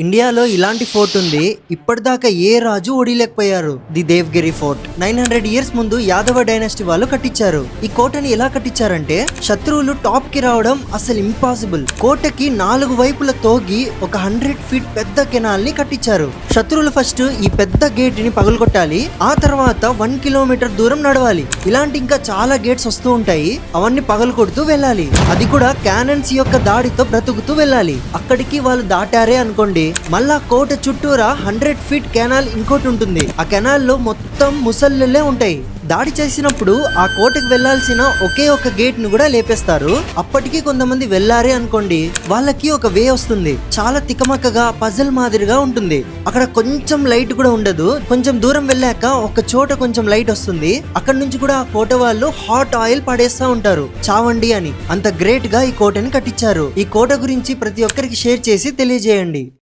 ఇండియాలో ఇలాంటి ఫోర్ట్ ఉంది. ఇప్పటిదాకా ఏ రాజు ఓడిలేకపోయారు. ది దేవ్గిరి ఫోర్ట్ 900 ఇయర్స్ ముందు యాదవ డైనాసిటీ వాళ్ళు కట్టించారు. ఈ కోటని ఎలా కట్టించారంటే శత్రువులు టాప్ కి రావడం అసలు ఇంపాసిబుల్. కోటకి 4 వైపుల తోగి ఒక 100 ఫీట్ పెద్ద కెనాల్ ని కట్టించారు. శత్రువులు ఫస్ట్ ఈ పెద్ద గేట్ ని పగలగొట్టాలి. ఆ తర్వాత 1 కిలోమీటర్ దూరం నడవాలి. ఇలాంటి ఇంకా చాలా గేట్స్ వస్తూ ఉంటాయి. అవన్నీ పగలగొడుతూ వెళ్ళాలి. అది కూడా క్యానన్స్ యొక్క దాడితో బ్రతుకుతూ వెళ్ళాలి. అక్కడికి వాళ్ళు దాటారే అనుకోండి, మళ్ళా కోట చుట్టూరా 100 ఫీట్ కెనాల్ ఇంకోటి ఉంటుంది. ఆ కెనాల్ లో మొత్తం ముసళ్ళే ఉంటాయి. దాడి చేసినప్పుడు ఆ కోటకు వెళ్లాల్సిన ఒకే ఒక గేట్ ను కూడా లేపేస్తారు. అప్పటికి కొంతమంది వెళ్లారే అనుకోండి, వాళ్ళకి ఒక వే వస్తుంది. చాలా తికమకగా పజల్ మాదిరిగా ఉంటుంది. అక్కడ కొంచెం లైట్ కూడా ఉండదు. కొంచెం దూరం వెళ్ళాక ఒక చోట కొంచెం లైట్ వస్తుంది. అక్కడ నుంచి కూడా ఆ కోట వాళ్ళు హాట్ ఆయిల్ పడేస్తా ఉంటారు, చావండి అని. అంత గ్రేట్ గా ఈ కోటని కట్టించారు. ఈ కోట గురించి ప్రతి ఒక్కరికి షేర్ చేసి తెలియజేయండి.